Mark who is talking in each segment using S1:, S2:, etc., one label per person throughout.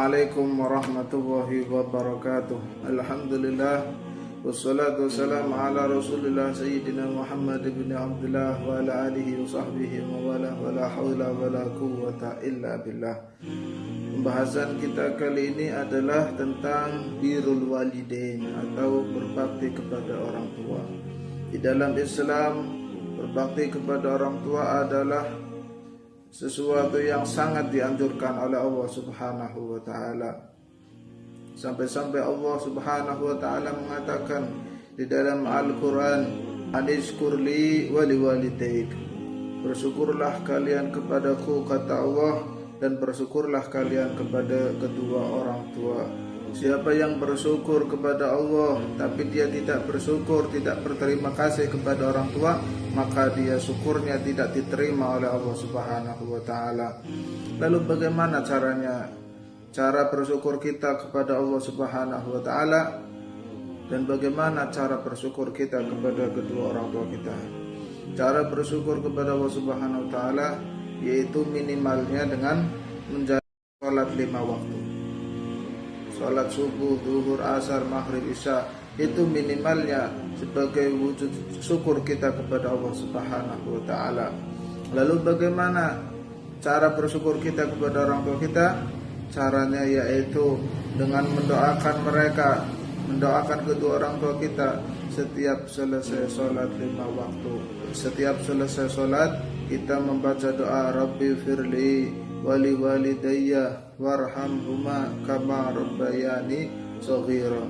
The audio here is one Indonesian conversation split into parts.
S1: Assalamualaikum warahmatullahi wabarakatuh. Alhamdulillah wassalatu wassalamu ala Rasulillah Sayyidina Muhammad ibn Abdullah wa ala alihi wa sahbihi wa la hawla wa la quwwata illa billah. Pembahasan kita kali ini adalah tentang birrul walidain atau berbakti kepada orang tua. Di dalam Islam, berbakti kepada orang tua adalah sesuatu yang sangat dianjurkan oleh Allah Subhanahu wa taala. Sampai-sampai Allah Subhanahu wa taala mengatakan di dalam Al-Qur'an, "Anishkurli wa liwalidayk." Bersyukurlah kalian kepadaku, kata Allah, dan bersyukurlah kalian kepada kedua orang tua. Siapa yang bersyukur kepada Allah tapi dia tidak bersyukur, tidak berterima kasih kepada orang tua, maka dia syukurnya tidak diterima oleh Allah Subhanahu wa taala. Lalu bagaimana caranya? Cara bersyukur kita kepada Allah Subhanahu wa taala, dan bagaimana cara bersyukur kita kepada kedua orang tua kita? Cara bersyukur kepada Allah Subhanahu wa taala yaitu minimalnya dengan menjalankan salat 5 waktu. Salat subuh, zuhur, asar, maghrib, isya, itu minimalnya sebagai wujud syukur kita kepada Allah Subhanahu wa taala. Lalu bagaimana cara bersyukur kita kepada orang tua kita? Caranya yaitu dengan mendoakan mereka, mendoakan kedua orang tua kita setiap selesai salat 5 waktu. Setiap selesai salat kita membaca doa Rabbi firli wali walidayya warhamhuma kama rabbayani shaghira,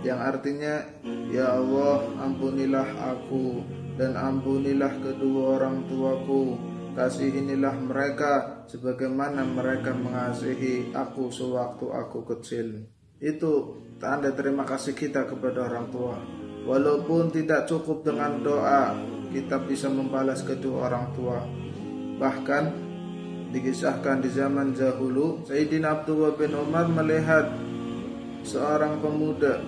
S1: yang artinya, ya Allah, ampunilah aku dan ampunilah kedua orang tuaku, kasihinilah mereka sebagaimana mereka mengasihi aku sewaktu aku kecil. Itu tanda terima kasih kita kepada orang tua. Walaupun tidak cukup dengan doa, kita bisa membalas kedua orang tua. Bahkan dikisahkan di zaman dahulu, Sayyidina Abdullah bin Umar melihat seorang pemuda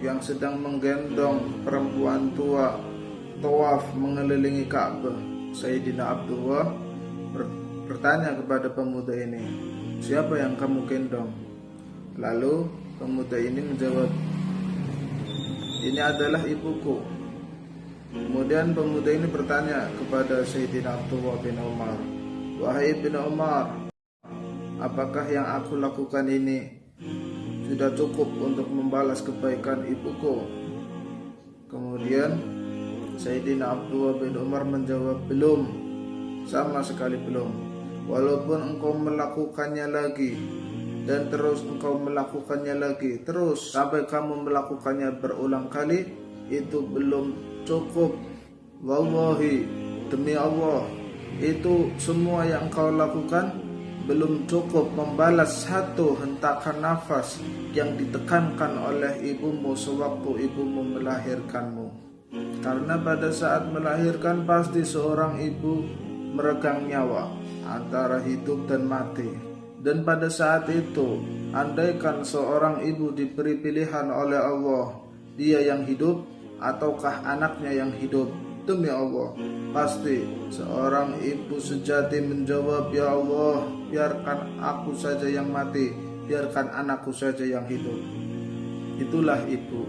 S1: yang sedang menggendong perempuan tua tawaf mengelilingi Ka'bah. Sayyidina Abdullah bertanya kepada pemuda ini, "Siapa yang kamu gendong?" Lalu pemuda ini menjawab, "Ini adalah ibuku." Kemudian pemuda ini bertanya kepada Sayyidina Abdullah bin Umar, "Wahai bin Umar, apakah yang aku lakukan ini sudah cukup untuk membalas kebaikan ibuku?" Kemudian Sayyidina Abdullah bin Umar menjawab, "Belum, sama sekali belum. Walaupun engkau melakukannya lagi dan terus engkau melakukannya lagi, terus sampai kamu melakukannya berulang kali, itu belum cukup. Wallahi, demi Allah, itu semua yang kau lakukan belum cukup membalas satu hentakan nafas yang ditekankan oleh ibumu sewaktu ibumu melahirkanmu. Karena pada saat melahirkan pasti seorang ibu meregang nyawa antara hidup dan mati. Dan pada saat itu, andaikan seorang ibu diberi pilihan oleh Allah, dia yang hidup ataukah anaknya yang hidup, demi Allah, pasti seorang ibu sejati menjawab, "Ya Allah, biarkan aku saja yang mati, biarkan anakku saja yang hidup." Itulah ibu.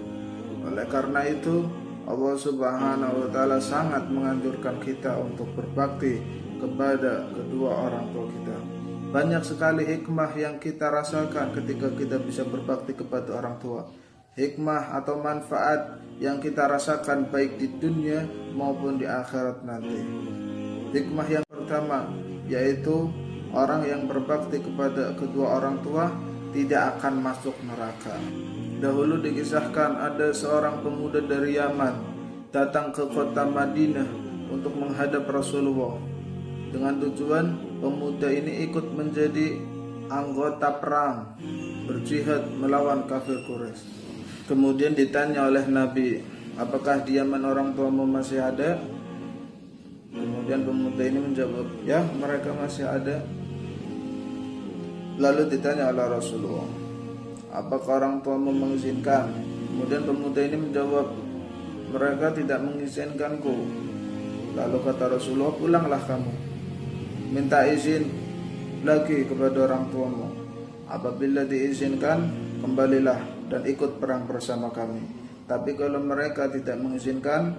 S1: Oleh karena itu, Allah Subhanahu wa taala sangat menganjurkan kita untuk berbakti kepada kedua orang tua kita. Banyak sekali hikmah yang kita rasakan ketika kita bisa berbakti kepada orang tua. Hikmah atau manfaat yang kita rasakan baik di dunia maupun di akhirat nanti. Hikmah yang pertama yaitu orang yang berbakti kepada kedua orang tua tidak akan masuk neraka. Dahulu dikisahkan ada seorang pemuda dari Yaman datang ke kota Madinah untuk menghadap Rasulullah dengan tujuan pemuda ini ikut menjadi anggota perang berjihad melawan kafir Quraisy. Kemudian ditanya oleh Nabi, "Apakah di Yaman orang tuamu masih ada?" Kemudian pemuda ini menjawab, "Ya, mereka masih ada." Lalu ditanya oleh Rasulullah, "Apakah orang tuamu mengizinkan?" Kemudian pemuda ini menjawab, "Mereka tidak mengizinkanku." Lalu kata Rasulullah, "Pulanglah kamu, minta izin lagi kepada orang tuamu." Apabila diizinkan, kembalilah dan ikut perang bersama kami. Tapi kalau mereka tidak mengizinkan,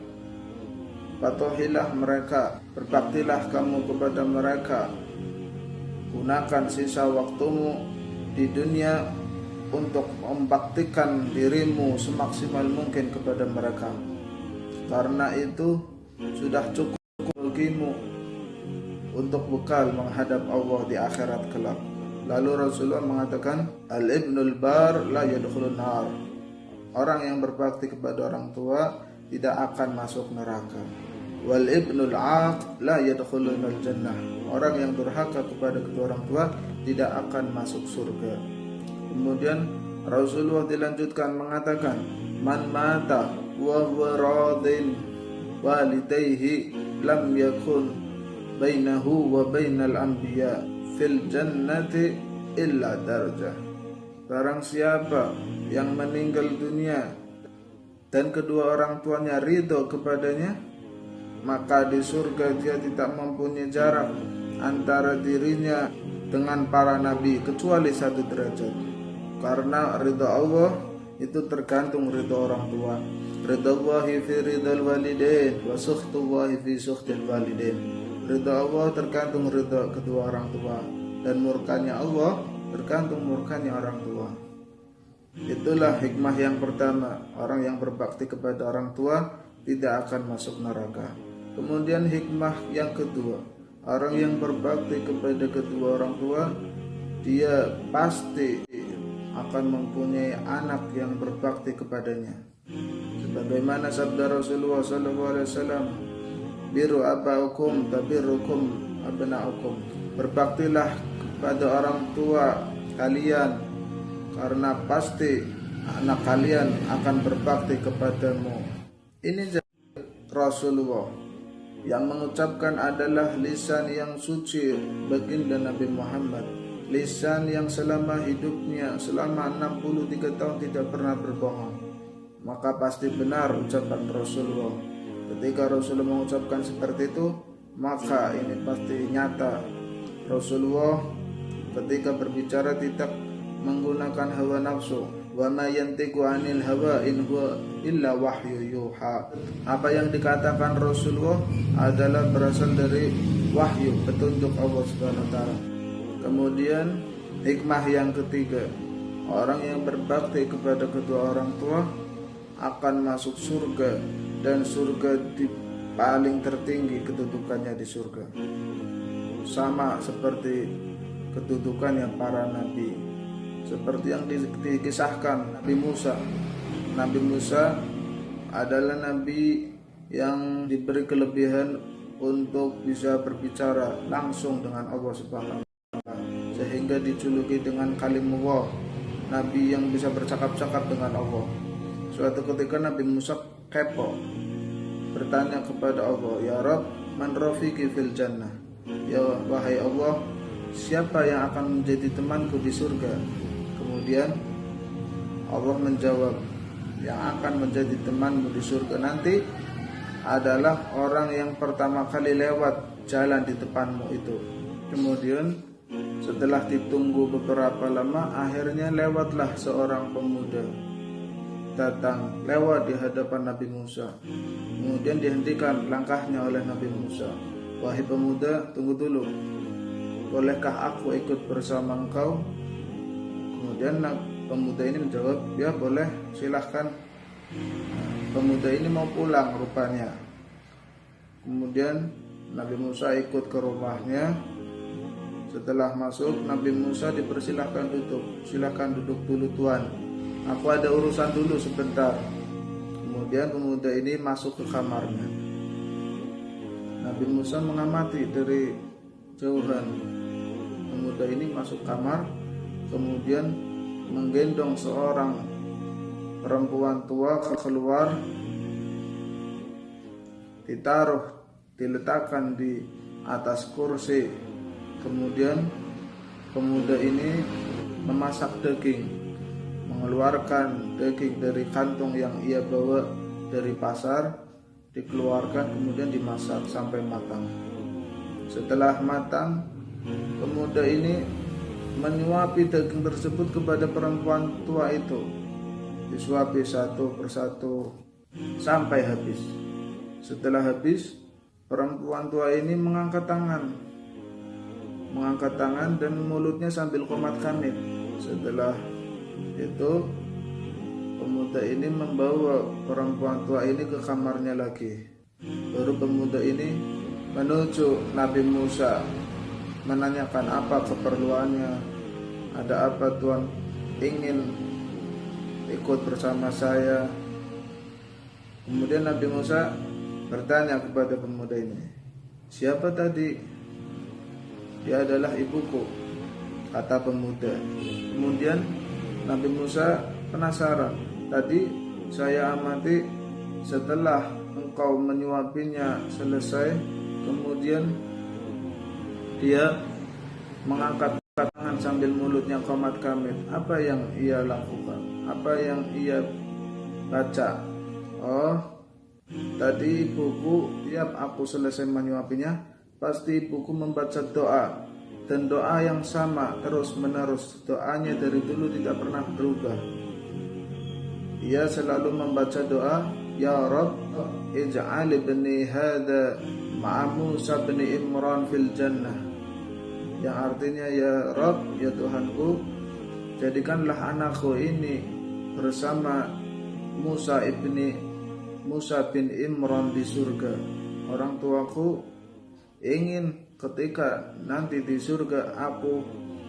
S1: patuhilah mereka, berbaktilah kamu kepada mereka. Gunakan sisa waktumu di dunia untuk membaktikan dirimu semaksimal mungkin kepada mereka, karena itu sudah cukup bagimu untuk bekal menghadap Allah di akhirat kelak. Lalu Rasulullah mengatakan, Al-ibnul bar la yadkhulun nar. Orang yang berbakti kepada orang tua tidak akan masuk neraka. Wal ibnul aq la yadkhulunal jannah. Orang yang durhaka kepada kedua orang tua tidak akan masuk surga. Kemudian Rasulullah dilanjutkan mengatakan, man mata wa huwa radin walidayhi lam yakun bainahu wa bainal anbiya fil jannati illa darjah. Barang siapa yang meninggal dunia dan kedua orang tuanya ridho kepadanya, maka di surga dia tidak mempunyai jarak antara dirinya dengan para nabi kecuali 1 derajat. Karena ridha Allah itu tergantung ridha orang tua. Ridha Allahi fi ridhal walidain wa sukhtullahi fi sukhtil walidain. Ridha Allah tergantung ridha kedua orang tua, dan murkanya Allah tergantung murkanya orang tua. Itulah hikmah yang pertama, orang yang berbakti kepada orang tua tidak akan masuk neraka. Kemudian hikmah yang kedua, orang yang berbakti kepada kedua orang tua, dia pasti akan mempunyai anak yang berbakti kepadanya. Sebagaimana sabda Rasulullah SAW, biru abaukum tabirukum abnaukum. Berbaktilah kepada orang tua kalian, karena pasti anak kalian akan berbakti kepadamu. Ini Rasulullah yang mengucapkan adalah lisan yang suci baginda Nabi Muhammad, lisan yang selama hidupnya selama 63 tahun tidak pernah berbohong. Maka pasti benar ucapan Rasulullah. Ketika Rasulullah mengucapkan seperti itu, maka ini pasti nyata. Rasulullah ketika berbicara tidak menggunakan hawa nafsu. Wa ma yantiqu 'anil hawa in huwa illa wahyu yuha. Apa yang dikatakan Rasulullah adalah berasal dari wahyu, petunjuk Allah Subhanahu wa taala. Kemudian hikmah yang ketiga, orang yang berbakti kepada kedua orang tua akan masuk surga, dan surga di paling tertinggi kedudukannya di surga, sama seperti kedudukannya para nabi. Seperti yang dikisahkan Nabi Musa. Nabi Musa adalah nabi yang diberi kelebihan untuk bisa berbicara langsung dengan Allah Subhanahu wa taala, sehingga dijuluki dengan kalimullah, nabi yang bisa bercakap-cakap dengan Allah. Suatu ketika Nabi Musa kepo, bertanya kepada Allah, ya Rabb, man rafiqi fil jannah. Ya wahai Allah, siapa yang akan menjadi temanku di surga? Kemudian Allah menjawab, yang akan menjadi temanmu di surga nanti adalah orang yang pertama kali lewat jalan di depanmu itu. Kemudian setelah ditunggu beberapa lama, akhirnya lewatlah seorang pemuda, datang lewat di hadapan Nabi Musa. Kemudian dihentikan langkahnya oleh Nabi Musa. Wahai pemuda, tunggu dulu, bolehkah aku ikut bersama engkau? Kemudian pemuda ini menjawab, ya boleh, silahkan. Pemuda ini mau pulang rupanya. Kemudian Nabi Musa ikut ke rumahnya. Setelah masuk, Nabi Musa dipersilahkan duduk. Silahkan duduk dulu tuan, aku ada urusan dulu sebentar. Kemudian pemuda ini masuk ke kamarnya. Nabi Musa mengamati dari jauhan. Pemuda ini masuk kamar, kemudian menggendong seorang perempuan tua keluar, diletakkan di atas kursi. Kemudian pemuda ini memasak daging, mengeluarkan daging dari kantung yang ia bawa dari pasar, dikeluarkan kemudian dimasak sampai matang. Setelah matang, pemuda ini menyuapi daging tersebut kepada perempuan tua itu. Disuapi satu persatu sampai habis. Setelah habis, perempuan tua ini mengangkat tangan dan mulutnya sambil qomat kamit. Setelah itu, pemuda ini membawa perempuan tua ini ke kamarnya lagi. Baru pemuda ini menuju Nabi Musa, menanyakan apa keperluannya. Ada apa Tuhan ingin ikut bersama saya? Kemudian Nabi Musa bertanya kepada pemuda ini, siapa tadi? Dia adalah ibuku, kata pemuda. Kemudian Nabi Musa penasaran, tadi saya amati setelah engkau menyuapinya selesai, kemudian dia mengangkat tangan sambil mulutnya qomat kamit. Apa yang ia lakukan? Apa yang ia baca? Oh, tadi ibuku, tiap aku selesai menyuapinya, pasti ibuku membaca doa. Dan doa yang sama terus menerus. Doanya dari dulu tidak pernah berubah. Ia selalu membaca doa, Ya Rabb, ij'al ibni hadha ma'a Musa bin Imran fil jannah. Yang artinya, ya Rabb, ya Tuhanku, jadikanlah anakku ini bersama Musa bin Imran di surga. Orang tuaku ingin ketika nanti di surga aku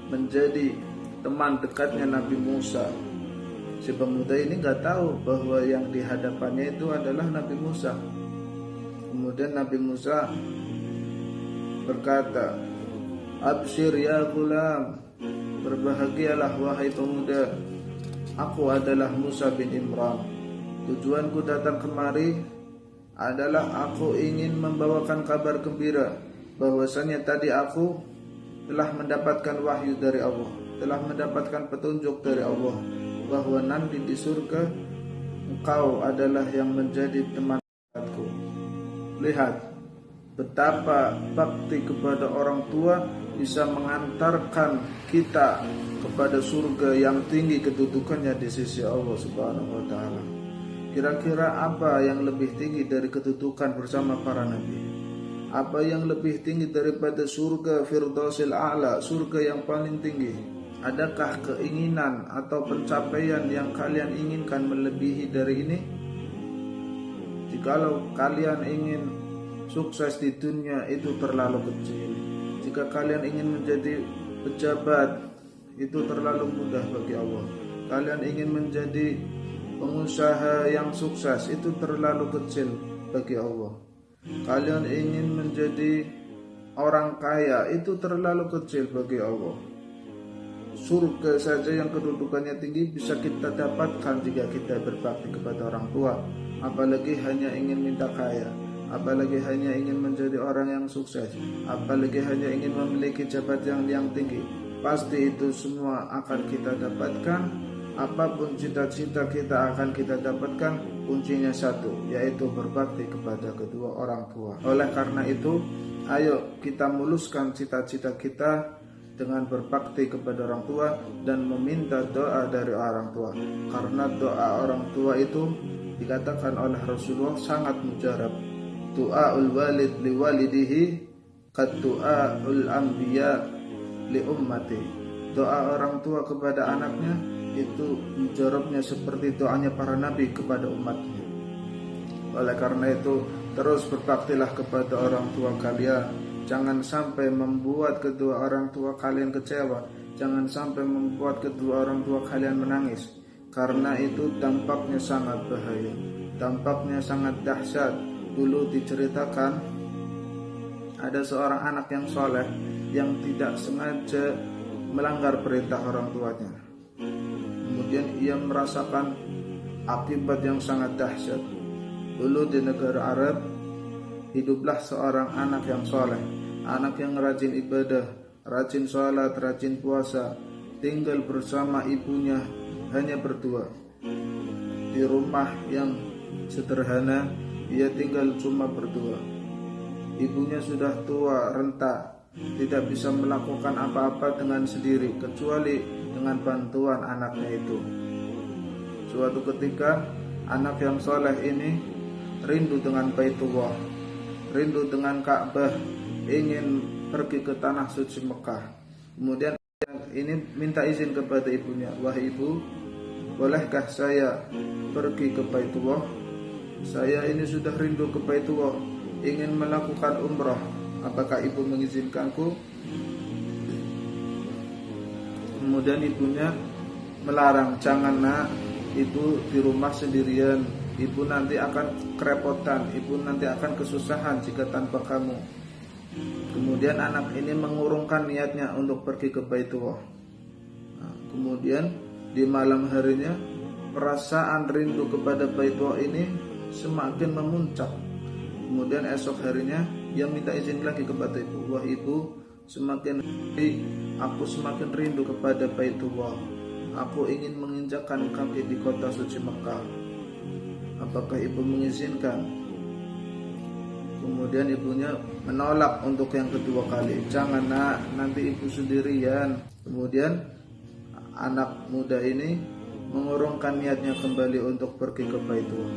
S1: menjadi teman dekatnya Nabi Musa. Si pemuda ini gak tahu bahwa yang di hadapannya itu adalah Nabi Musa. Kemudian Nabi Musa berkata, Abshir ya gulam, berbahagialah wahai pemuda, aku adalah Musa bin Imran. Tujuanku datang kemari adalah aku ingin membawakan kabar gembira bahwasanya tadi aku telah mendapatkan wahyu dari Allah, telah mendapatkan petunjuk dari Allah, bahwa nanti di surga engkau adalah yang menjadi temanku. Lihat betapa bakti kepada orang tua bisa mengantarkan kita kepada surga yang tinggi kedudukannya di sisi Allah Subhanahu wa taala. Kira-kira apa yang lebih tinggi dari kedudukan bersama para nabi? Apa yang lebih tinggi daripada surga Firdausil A'la, surga yang paling tinggi? Adakah keinginan atau pencapaian yang kalian inginkan melebihi dari ini? Jikalau kalian ingin sukses di dunia, itu terlalu kecil. Jika kalian ingin menjadi pejabat, itu terlalu mudah bagi Allah. Kalian ingin menjadi pengusaha yang sukses, itu terlalu kecil bagi Allah. Kalian ingin menjadi orang kaya, itu terlalu kecil bagi Allah. Surga saja yang kedudukannya tinggi bisa kita dapatkan jika kita berbakti kepada orang tua. Apalagi hanya ingin minta kaya, apalagi hanya ingin menjadi orang yang sukses, apalagi hanya ingin memiliki jabatan yang tinggi. Pasti itu semua akan kita dapatkan. Apapun cita-cita kita akan kita dapatkan. Kuncinya satu, yaitu berbakti kepada kedua orang tua. Oleh karena itu, ayo kita muluskan cita-cita kita dengan berbakti kepada orang tua dan meminta doa dari orang tua. Karena doa orang tua itu dikatakan oleh Rasulullah sangat mujarab. Du'aul walid li walidihi qad du'aul anbiya li ummati. Doa orang tua kepada anaknya itu mujarabnya seperti doanya para nabi kepada umatnya. Oleh karena itu, terus berbaktilah kepada orang tua kalian. Jangan sampai membuat kedua orang tua kalian kecewa. Jangan sampai membuat kedua orang tua kalian menangis. Karena itu dampaknya sangat bahaya, dampaknya sangat dahsyat. Dulu diceritakan ada seorang anak yang soleh yang tidak sengaja melanggar perintah orang tuanya. Kemudian ia merasakan akibat yang sangat dahsyat. Dulu di negara Arab hiduplah seorang anak yang soleh, anak yang rajin ibadah, rajin sholat, rajin puasa, tinggal bersama ibunya hanya berdua. Di rumah yang sederhana, ia tinggal cuma berdua. Ibunya sudah tua, renta, tidak bisa melakukan apa-apa dengan sendiri kecuali dengan bantuan anaknya itu. Suatu ketika anak yang soleh ini rindu dengan Baitullah, rindu dengan Ka'bah, ingin pergi ke tanah suci Mekah. Kemudian ini minta izin kepada ibunya, "Wahai ibu, bolehkah saya pergi ke Baitullah? Saya ini sudah rindu ke Baitullah, ingin melakukan umrah. Apakah ibu mengizinkanku?" Kemudian ibunya melarang, "Jangan nak, ibu di rumah sendirian, ibu nanti akan kerepotan, ibu nanti akan kesusahan jika tanpa kamu." Kemudian anak ini mengurungkan niatnya untuk pergi ke Baitullah. Kemudian di malam harinya perasaan rindu kepada Baitullah ini semakin memuncak. Kemudian esok harinya dia minta izin lagi kepada ibu, "Wah ibu, aku semakin rindu kepada Baitullah. Aku ingin menginjakkan kaki di kota suci Mekah. Apakah ibu mengizinkan?" Kemudian ibunya menolak untuk yang kedua kali, "Jangan nak, nanti ibu sendirian." Kemudian anak muda ini mengurungkan niatnya kembali untuk pergi ke Baitullah.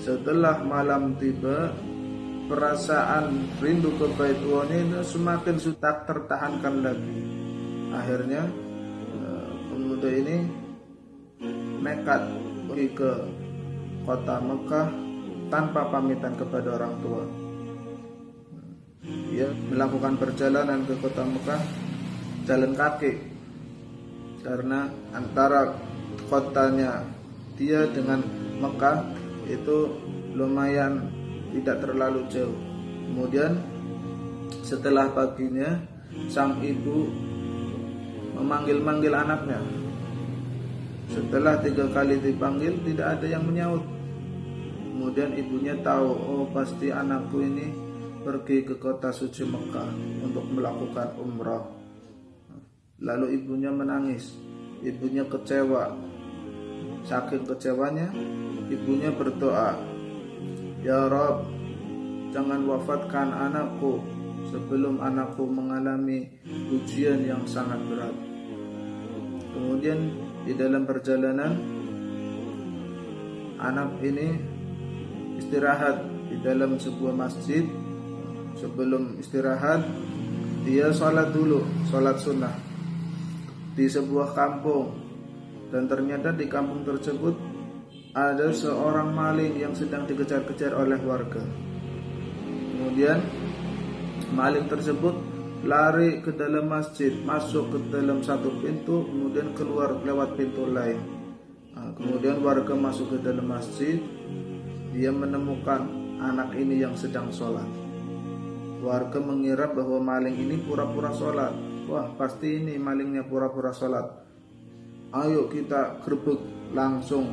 S1: Setelah malam tiba, perasaan rindu ke Baitullah ini semakin tak tertahankan lagi. Akhirnya pemuda ini nekat pergi ke kota Mekah tanpa pamitan kepada orang tua. Dia melakukan perjalanan ke kota Mekah jalan kaki, karena antara kotanya dia dengan Mekah itu lumayan tidak terlalu jauh. Kemudian setelah paginya, sang ibu memanggil-manggil anaknya. Setelah 3 kali dipanggil, tidak ada yang menyaut. Kemudian ibunya tahu, oh pasti anakku ini pergi ke kota suci Mekah untuk melakukan umrah. Lalu ibunya menangis, ibunya kecewa. Saking kecewanya, ibunya berdoa, "Ya Rabb, jangan wafatkan anakku sebelum anakku mengalami ujian yang sangat berat." Kemudian di dalam perjalanan, anak ini istirahat di dalam sebuah masjid. Sebelum istirahat, dia sholat dulu, sholat sunnah di sebuah kampung. Dan ternyata di kampung tersebut ada seorang maling yang sedang dikejar-kejar oleh warga. Kemudian maling tersebut lari ke dalam masjid, masuk ke dalam satu pintu, kemudian keluar lewat pintu lain. Kemudian warga masuk ke dalam masjid, dia menemukan anak ini yang sedang sholat. Warga mengira bahwa maling ini pura-pura sholat. Wah, pasti ini malingnya pura-pura sholat. Ayo kita gerbek langsung,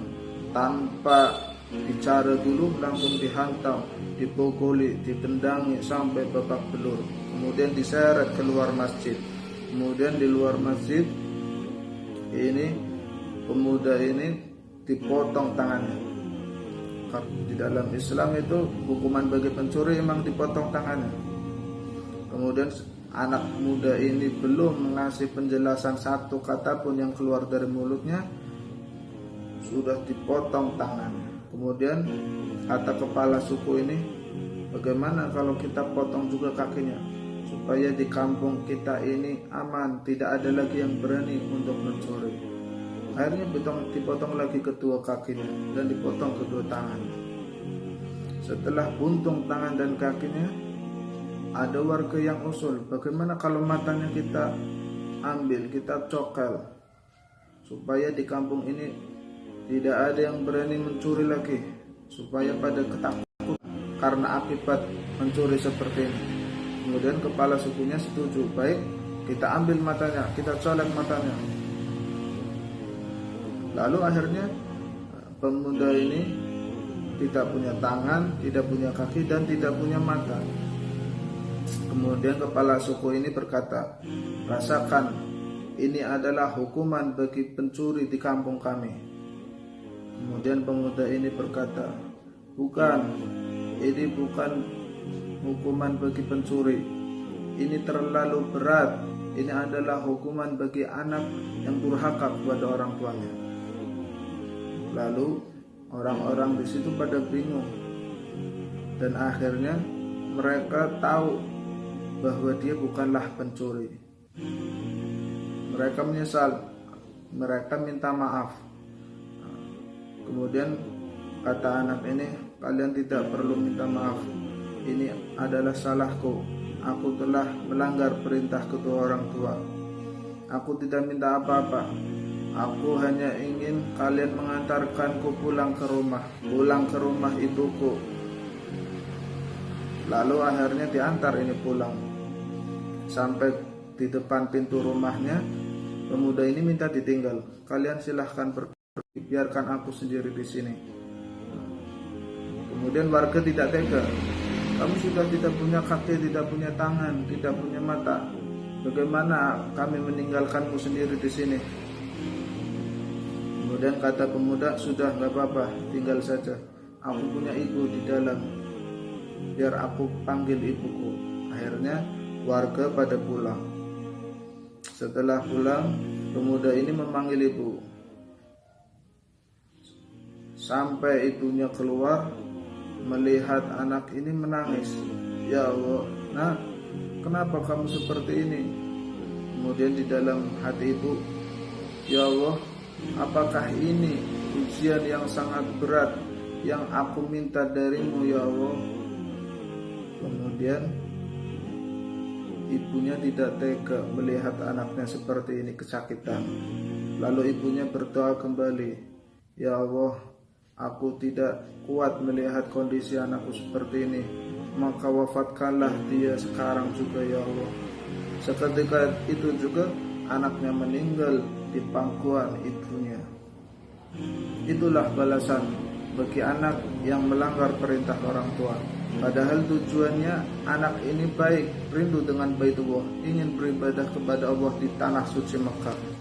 S1: tanpa bicara dulu, langsung dihantam, dipukuli, ditendangi sampai babak belur. Kemudian diseret keluar masjid. Kemudian di luar masjid ini pemuda ini dipotong tangannya. Di dalam Islam itu hukuman bagi pencuri memang dipotong tangannya. Kemudian anak muda ini belum mengasih penjelasan satu kata pun yang keluar dari mulutnya, sudah dipotong tangannya. Kemudian kata kepala suku ini, "Bagaimana kalau kita potong juga kakinya, supaya di kampung kita ini aman, tidak ada lagi yang berani untuk mencuri." Akhirnya dipotong lagi kedua kakinya dan dipotong kedua tangannya. Setelah buntung tangan dan kakinya, ada warga yang usul, "Bagaimana kalau matanya kita ambil, kita cokel, supaya di kampung ini tidak ada yang berani mencuri lagi, supaya pada ketakutan karena akibat mencuri seperti ini." Kemudian kepala sukunya setuju, "Baik, kita ambil matanya, kita colek matanya." Lalu akhirnya pemuda ini tidak punya tangan, tidak punya kaki, dan tidak punya mata. Kemudian kepala suku ini berkata, "Rasakan, ini adalah hukuman bagi pencuri di kampung kami." Kemudian pemuda ini berkata, "Bukan, ini bukan hukuman bagi pencuri. ini terlalu berat. Ini adalah hukuman bagi anak yang durhaka kepada orang tuanya. Lalu orang-orang di situ pada bingung, dan akhirnya mereka tahu bahwa dia bukanlah pencuri. Mereka menyesal, mereka minta maaf. Kemudian kata anak ini, kalian tidak perlu minta maaf. Ini adalah salahku. Aku telah melanggar perintah kedua orang tua. Aku tidak minta apa-apa. Aku hanya ingin kalian mengantarkanku pulang ke rumah ibuku. Lalu akhirnya diantar ini pulang. Sampai di depan pintu rumahnya, pemuda ini minta ditinggal. Kalian silahkan pergi, biarkan aku sendiri di sini. Kemudian warga tidak tega. Kamu sudah tidak punya kaki, tidak punya tangan, tidak punya mata. Bagaimana kami meninggalkanmu sendiri di sini? Kemudian kata pemuda, sudah gak apa-apa, tinggal saja. Aku punya ibu di dalam. Biar aku panggil ibuku. Akhirnya warga pada pulang. Setelah pulang, pemuda ini memanggil ibu. Sampai ibunya keluar, melihat anak ini menangis. Ya Allah, nak, kenapa kamu seperti ini? Kemudian di dalam hati ibu, ya Allah, apakah ini ujian yang sangat berat yang aku minta darimu ya Allah? Kemudian ibunya tidak tega melihat anaknya seperti ini kesakitan. Lalu ibunya berdoa kembali, ya Allah, aku tidak kuat melihat kondisi anakku seperti ini, maka wafatkanlah dia sekarang juga ya Allah. Seketika itu juga anaknya meninggal di pangkuan ibunya. Itulah balasan bagi anak yang melanggar perintah orang tua. Padahal tujuannya anak ini baik, rindu dengan Baitullah, ingin beribadah kepada Allah di tanah suci Mekah.